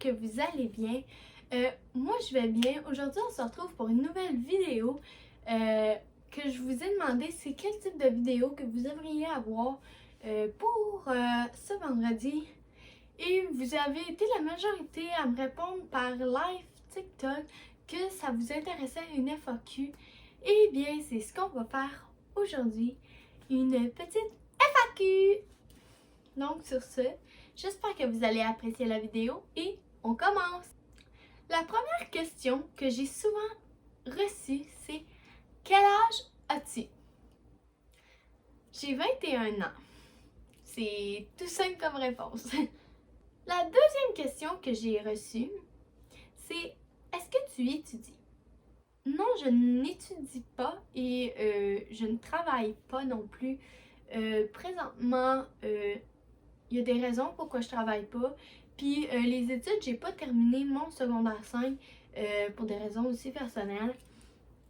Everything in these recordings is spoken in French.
que vous allez bien. Moi, je vais bien. Aujourd'hui, on se retrouve pour une nouvelle vidéo que je vous ai demandé c'est quel type de vidéo que vous aimeriez avoir pour ce vendredi. Et vous avez été la majorité à me répondre par live TikTok que ça vous intéressait une FAQ. Eh bien, c'est ce qu'on va faire aujourd'hui. Une petite FAQ! Donc, sur ce, j'espère que vous allez apprécier la vidéo et on commence! La première question que j'ai souvent reçue, c'est quel âge as-tu? J'ai 21 ans. C'est tout simple comme réponse. La deuxième question que j'ai reçue, c'est est-ce que tu étudies? Non, je n'étudie pas et je ne travaille pas non plus. Présentement, il y a des raisons pourquoi je travaille pas. Puis les études, j'ai pas terminé mon secondaire 5 pour des raisons aussi personnelles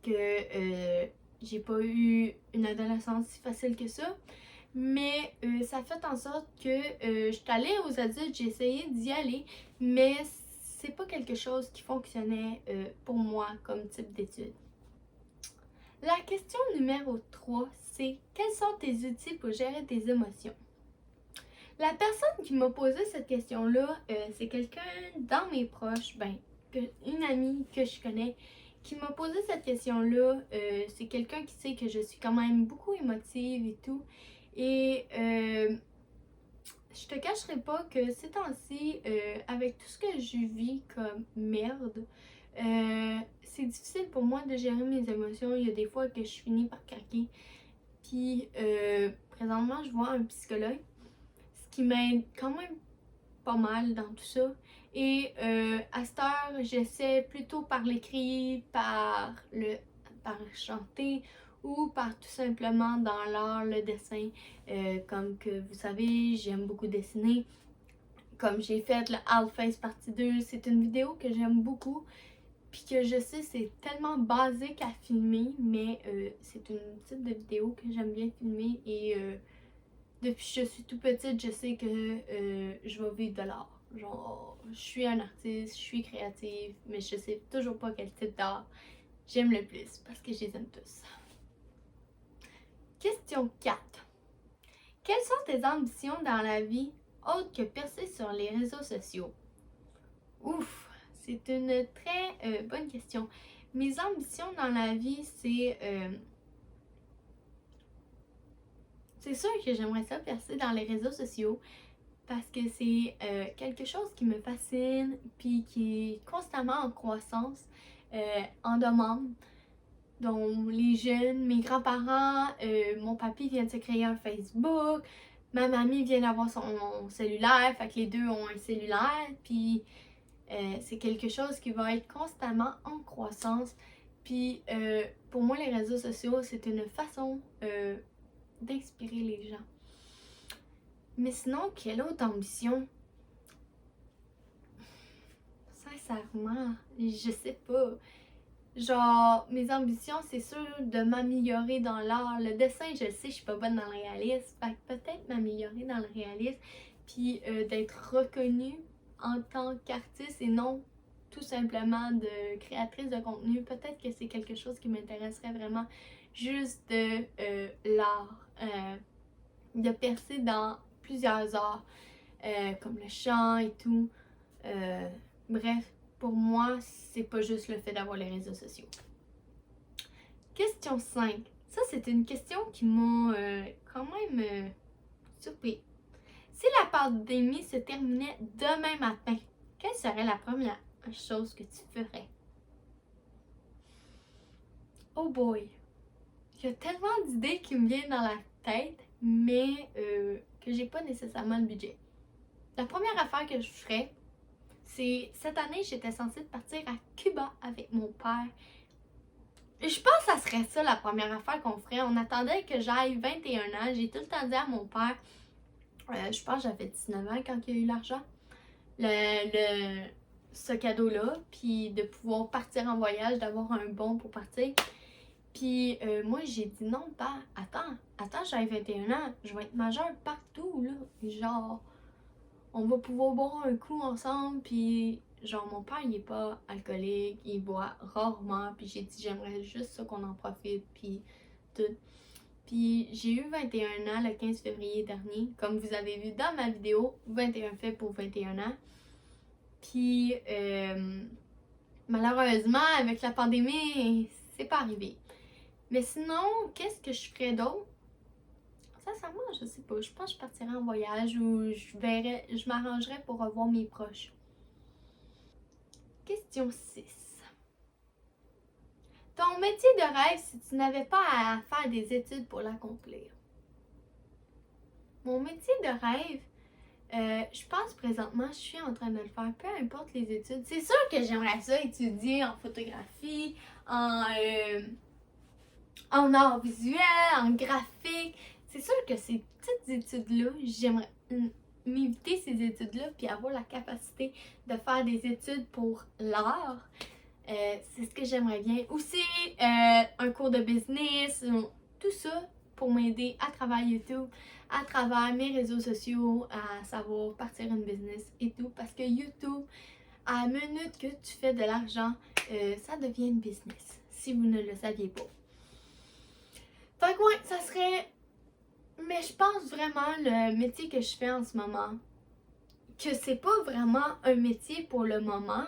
que j'ai pas eu une adolescence si facile que ça. Mais ça fait en sorte que je suis allée aux adultes, j'ai essayé d'y aller, mais c'est pas quelque chose qui fonctionnait pour moi comme type d'étude. La question numéro 3, c'est quels sont tes outils pour gérer tes émotions? La personne qui m'a posé cette question-là, c'est quelqu'un dans mes proches, une amie que je connais, qui m'a posé cette question-là. C'est quelqu'un qui sait que je suis quand même beaucoup émotive et tout. Et je te cacherai pas que ces temps-ci, avec tout ce que je vis comme merde, c'est difficile pour moi de gérer mes émotions. Il y a des fois que je finis par craquer. Puis présentement, je vois un psychologue, ce qui m'aide quand même pas mal dans tout ça. Et à cette heure, j'essaie plutôt par l'écrit, par chanter ou par tout simplement dans l'art, le dessin. Comme que vous savez, j'aime beaucoup dessiner. Comme j'ai fait le Outface partie 2, c'est une vidéo que j'aime beaucoup. Puis que je sais, c'est tellement basique à filmer, mais c'est une type de vidéo que j'aime bien filmer. Et depuis que je suis tout petite, je sais que je vais vivre de l'art. Genre, je suis un artiste, je suis créative, mais je sais toujours pas quel type d'art j'aime le plus parce que je les aime tous. Question 4. Quelles sont tes ambitions dans la vie autres que percer sur les réseaux sociaux? Ouf, c'est une très bonne question. Mes ambitions dans la vie, c'est sûr que j'aimerais ça percer dans les réseaux sociaux parce que c'est quelque chose qui me fascine puis qui est constamment en croissance, en demande. Donc les jeunes, mes grands-parents, mon papy vient de se créer un Facebook, ma mamie vient d'avoir son cellulaire, fait que les deux ont un cellulaire, puis c'est quelque chose qui va être constamment en croissance. Puis pour moi, les réseaux sociaux, c'est une façon d'inspirer les gens. Mais sinon, quelle autre ambition? Sincèrement, je sais pas. Genre, mes ambitions, c'est sûr de m'améliorer dans l'art. Le dessin, je sais, je suis pas bonne dans le réalisme. Fait que peut-être m'améliorer dans le réalisme. Puis d'être reconnue en tant qu'artiste et non tout simplement de créatrice de contenu. Peut-être que c'est quelque chose qui m'intéresserait vraiment. Juste de l'art. De percer dans plusieurs arts. Comme le chant et tout. Bref, pour moi, c'est pas juste le fait d'avoir les réseaux sociaux. Question 5. Ça, c'est une question qui m'a quand même surpris. Si la pandémie se terminait demain matin, quelle serait la première chose que tu ferais? Oh boy! Il y a tellement d'idées qui me viennent dans la tête, mais que j'ai pas nécessairement le budget. La première affaire que je ferais, c'est cette année, j'étais censée partir à Cuba avec mon père. Je pense que ça serait ça la première affaire qu'on ferait. On attendait que j'aille 21 ans. J'ai tout le temps dit à mon père, je pense que j'avais 19 ans quand il y a eu l'argent, ce cadeau-là, puis de pouvoir partir en voyage, d'avoir un bon pour partir. Puis moi, j'ai dit non, père, attends, j'avais 21 ans, je vais être majeure partout, là. Genre, on va pouvoir boire un coup ensemble, puis genre mon père il est pas alcoolique, il boit rarement, puis j'ai dit j'aimerais juste ça qu'on en profite, puis tout. Puis j'ai eu 21 ans le 15 février dernier, comme vous avez vu dans ma vidéo, 21 faits pour 21 ans. Puis malheureusement avec la pandémie, c'est pas arrivé. Mais sinon, qu'est-ce que je ferais d'autre? Sincèrement, je sais pas. Je pense que je partirais en voyage ou je m'arrangerais pour revoir mes proches. Question 6. Ton métier de rêve si tu n'avais pas à faire des études pour l'accomplir. Mon métier de rêve, je pense présentement, je suis en train de le faire, peu importe les études. C'est sûr que j'aimerais ça étudier en photographie, en art visuel, en graphique. C'est sûr que ces petites études-là, j'aimerais m'éviter ces études-là puis avoir la capacité de faire des études pour l'art. C'est ce que j'aimerais bien. Aussi, un cours de business, tout ça pour m'aider à travers YouTube, à travers mes réseaux sociaux, à savoir partir une business et tout. Parce que YouTube, à la minute que tu fais de l'argent, ça devient une business, si vous ne le saviez pas. Fait que ouais, ça serait... Mais je pense vraiment le métier que je fais en ce moment, que c'est pas vraiment un métier pour le moment,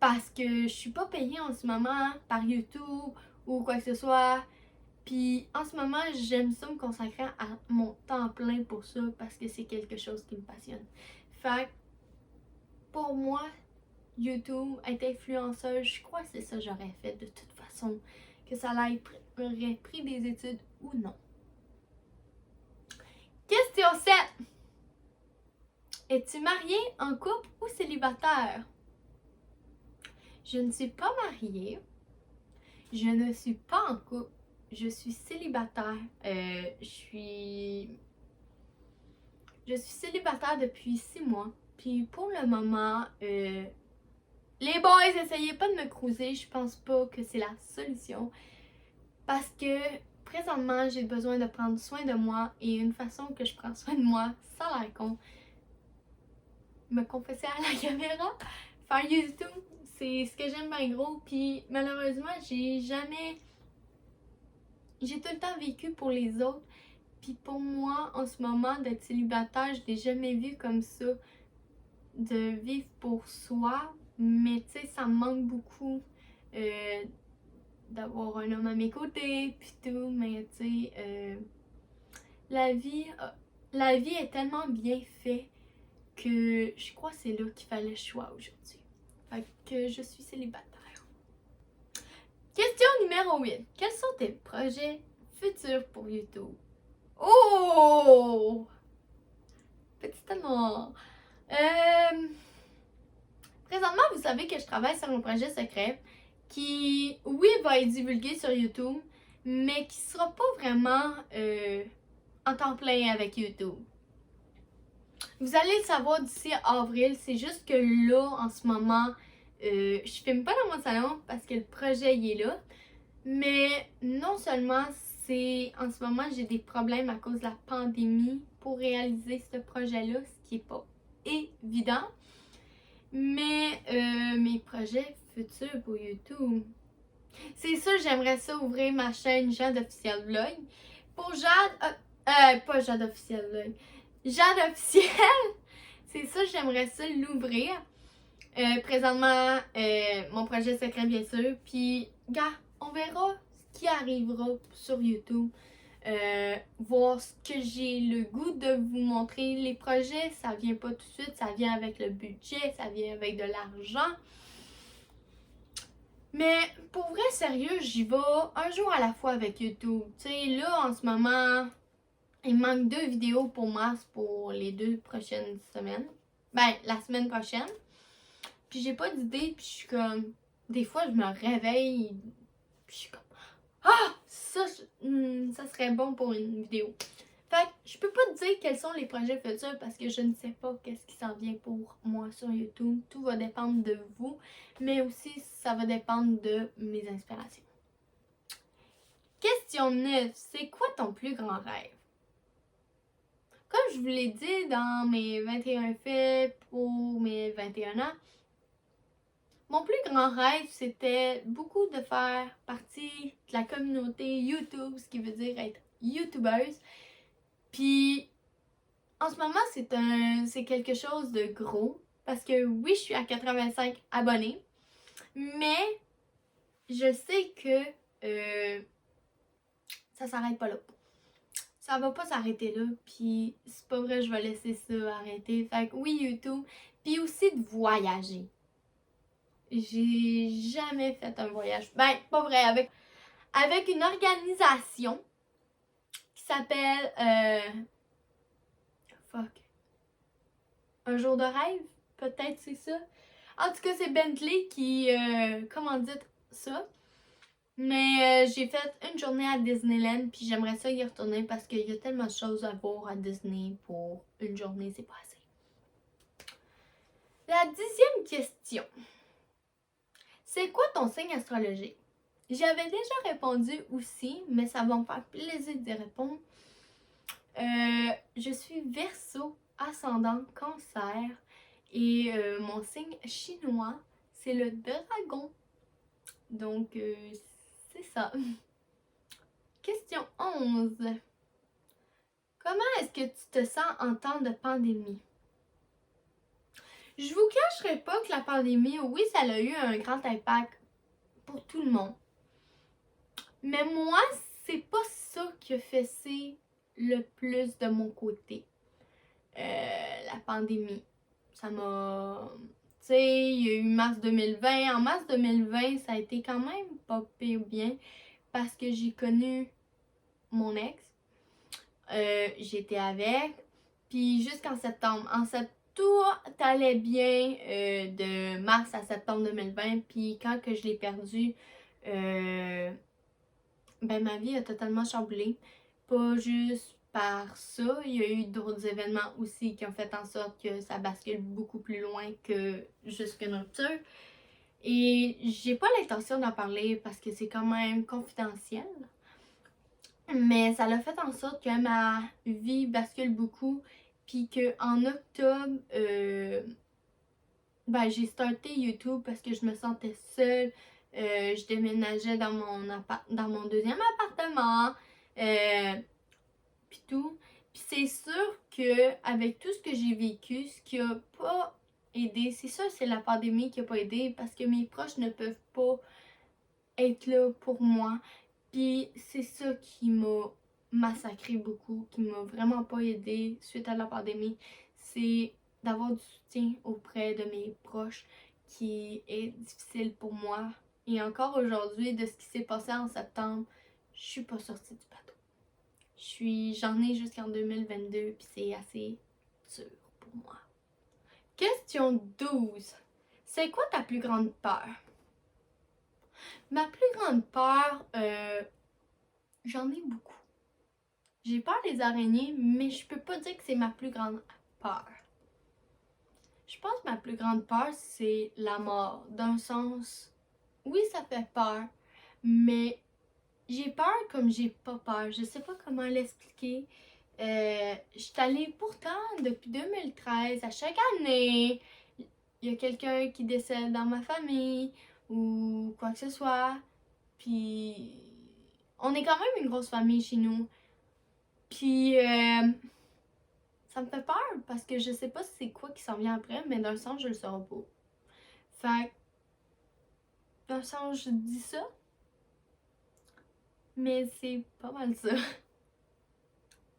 parce que je suis pas payée en ce moment par YouTube ou quoi que ce soit. Puis en ce moment, j'aime ça me consacrer à mon temps plein pour ça, parce que c'est quelque chose qui me passionne. Fait que pour moi, YouTube, être influenceuse, je crois que c'est ça que j'aurais fait de toute façon, que ça aurait pris des études ou non. Question 7. Es-tu mariée, en couple ou célibataire? Je ne suis pas mariée. Je ne suis pas en couple. Je suis célibataire. Je suis célibataire depuis 6 mois. Puis pour le moment, les boys, essayez pas de me cruiser. Je pense pas que c'est la solution. Parce que présentement, j'ai besoin de prendre soin de moi. Et une façon que je prends soin de moi, sans l'air con, me confesser à la caméra, faire YouTube, c'est ce que j'aime bien gros. Puis malheureusement, j'ai tout le temps vécu pour les autres. Puis pour moi, en ce moment, d'être célibataire, je l'ai jamais vu comme ça, de vivre pour soi. Mais tu sais, ça me manque beaucoup d'avoir un homme à mes côtés, puis tout. Mais tu sais, la vie est tellement bien faite que je crois que c'est là qu'il fallait le choix aujourd'hui. Fait que je suis célibataire. Question numéro 8. Quels sont tes projets futurs pour YouTube? Oh! Petit amour. Présentement, vous savez que je travaille sur un projet secret qui, oui, va être divulgué sur YouTube, mais qui sera pas vraiment en temps plein avec YouTube. Vous allez le savoir d'ici avril, c'est juste que là, en ce moment, je filme pas dans mon salon parce que le projet il est là. Mais non seulement c'est en ce moment j'ai des problèmes à cause de la pandémie pour réaliser ce projet-là, ce qui est pas évident. Mais mes projets futurs pour YouTube. C'est sûr, j'aimerais ça ouvrir ma chaîne Jade Officiel Vlog. Pour Jade, pas Jade Officiel Vlog. Jade Officiel, c'est ça, j'aimerais ça l'ouvrir. Présentement, mon projet secret, bien sûr. Puis, gars, on verra ce qui arrivera sur YouTube. Voir ce que j'ai le goût de vous montrer. Les projets, ça vient pas tout de suite. Ça vient avec le budget, ça vient avec de l'argent. Mais pour vrai, sérieux, j'y vais un jour à la fois avec YouTube. Tu sais, là, en ce moment, il me manque 2 vidéos pour mars pour les 2 prochaines semaines. Ben, la semaine prochaine. Puis j'ai pas d'idée, puis je suis comme... Des fois, je me réveille, puis je suis comme... Ah! Ça serait bon pour une vidéo. Fait que je peux pas te dire quels sont les projets futurs parce que je ne sais pas qu'est-ce qui s'en vient pour moi sur YouTube. Tout va dépendre de vous, mais aussi ça va dépendre de mes inspirations. Question 9. C'est quoi ton plus grand rêve? Comme je vous l'ai dit dans mes 21 faits pour mes 21 ans, mon plus grand rêve, c'était beaucoup de faire partie de la communauté YouTube, ce qui veut dire être YouTubeuse. Puis, en ce moment, c'est quelque chose de gros. Parce que oui, je suis à 85 abonnés. Mais, je sais que ça s'arrête pas là. Ça va pas s'arrêter là. Puis, c'est pas vrai, je vais laisser ça arrêter. Fait que oui, YouTube. Puis aussi de voyager. J'ai jamais fait un voyage. Ben, pas vrai, avec une organisation qui s'appelle fuck. Un jour de rêve, peut-être c'est ça. En tout cas, c'est Bentley qui commandite ça. Mais j'ai fait une journée à Disneyland, puis j'aimerais ça y retourner parce qu'il y a tellement de choses à voir à Disney pour une journée, c'est pas assez. La 10e question. C'est quoi ton signe astrologique? J'avais déjà répondu aussi, mais ça va me faire plaisir d'y répondre. Je suis Verseau, ascendant Cancer, et mon signe chinois, c'est le dragon. Donc, c'est ça. Question 11. Comment est-ce que tu te sens en temps de pandémie? Je vous cacherai pas que la pandémie, oui, ça a eu un grand impact pour tout le monde. Mais moi, c'est pas ça qui a fessé le plus de mon côté. La pandémie. Ça m'a... Tu sais, il y a eu mars 2020. En mars 2020, ça a été quand même pas pire bien parce que j'ai connu mon ex. J'étais avec. Puis jusqu'en septembre. En septembre, tout allait bien de mars à septembre 2020. Puis quand que je l'ai perdu, ben ma vie a totalement chamboulé. Pas juste par ça, il y a eu d'autres événements aussi qui ont fait en sorte que ça bascule beaucoup plus loin que juste une rupture. Et j'ai pas l'intention d'en parler parce que c'est quand même confidentiel. Mais ça l'a fait en sorte que ma vie bascule beaucoup. Puis qu'en octobre, ben, j'ai starté YouTube parce que je me sentais seule. Je déménageais dans mon deuxième appartement. Puis tout. Puis c'est sûr que avec tout ce que j'ai vécu, ce qui a pas aidé, c'est sûr c'est la pandémie qui a pas aidé parce que mes proches ne peuvent pas être là pour moi. Puis c'est ça qui m'a massacré beaucoup, qui m'a vraiment pas aidé suite à la pandémie. C'est d'avoir du soutien auprès de mes proches qui est difficile pour moi. Et encore aujourd'hui, de ce qui s'est passé en septembre, je suis pas sortie du bateau. J'en ai jusqu'en 2022, puis c'est assez dur pour moi. Question 12. C'est quoi ta plus grande peur? Ma plus grande peur, j'en ai beaucoup. J'ai peur des araignées, mais je peux pas dire que c'est ma plus grande peur. Je pense que ma plus grande peur, c'est la mort. D'un sens, oui, ça fait peur, mais j'ai peur comme j'ai pas peur. Je sais pas comment l'expliquer. Je suis allée pourtant depuis 2013, à chaque année, il y a quelqu'un qui décède dans ma famille ou quoi que ce soit. Puis, on est quand même une grosse famille chez nous. Puis, ça me fait peur parce que je sais pas c'est quoi qui s'en vient après, mais d'un sens, je le saurai pas. Fait que, d'un sens, je dis ça, mais c'est pas mal ça.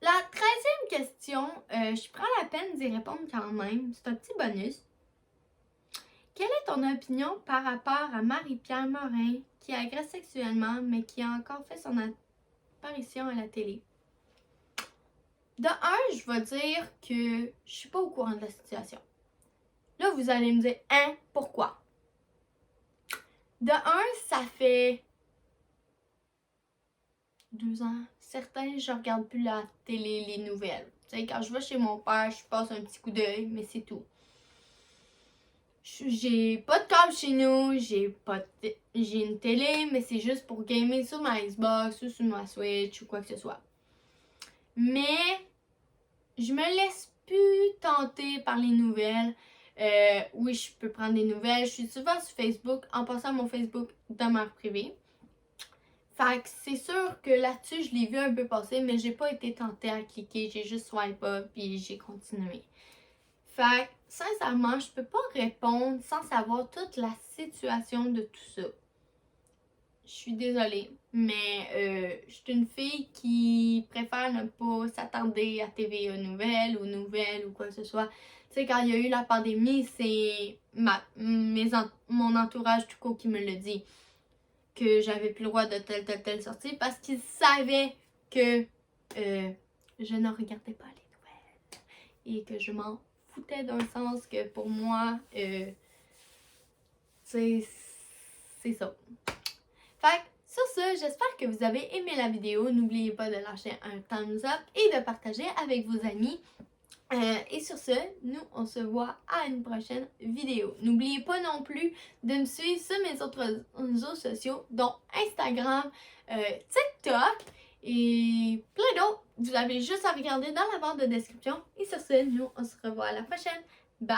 La 13e question, je prends la peine d'y répondre quand même. C'est un petit bonus. Quelle est ton opinion par rapport à Marie-Pierre Morin qui agresse sexuellement mais qui a encore fait son apparition à la télé? De un, je vais dire que je suis pas au courant de la situation. Là, vous allez me dire, hein, pourquoi? De un, ça fait 2 ans. Certains, je regarde plus la télé, les nouvelles. Tu sais, quand je vais chez mon père, je passe un petit coup d'œil, mais c'est tout. J'ai pas de câble chez nous, j'ai une télé, mais c'est juste pour gamer sur ma Xbox ou sur ma Switch ou quoi que ce soit. Mais je me laisse plus tenter par les nouvelles. Oui, je peux prendre des nouvelles. Je suis souvent sur Facebook en passant mon Facebook demeure privée. Fait que c'est sûr que là-dessus, je l'ai vu un peu passer, mais j'ai pas été tentée à cliquer. J'ai juste swipe up puis j'ai continué. Fait que, sincèrement, je peux pas répondre sans savoir toute la situation de tout ça. Je suis désolée, mais je suis une fille qui préfère ne pas s'attarder à TVA Nouvelles ou quoi que ce soit. Tu sais, quand il y a eu la pandémie, c'est mon entourage tout court qui me le dit. Que j'avais plus le droit de telle sortie parce qu'ils savaient que je ne regardais pas les nouvelles et que je m'en foutais d'un sens que pour moi, c'est ça. Fait que sur ce, j'espère que vous avez aimé la vidéo. N'oubliez pas de lâcher un thumbs up et de partager avec vos amis. Et sur ce, nous, on se voit à une prochaine vidéo. N'oubliez pas non plus de me suivre sur mes autres réseaux sociaux, dont Instagram, TikTok et plein d'autres. Vous avez juste à regarder dans la barre de description. Et sur ce, nous, on se revoit à la prochaine. Bye!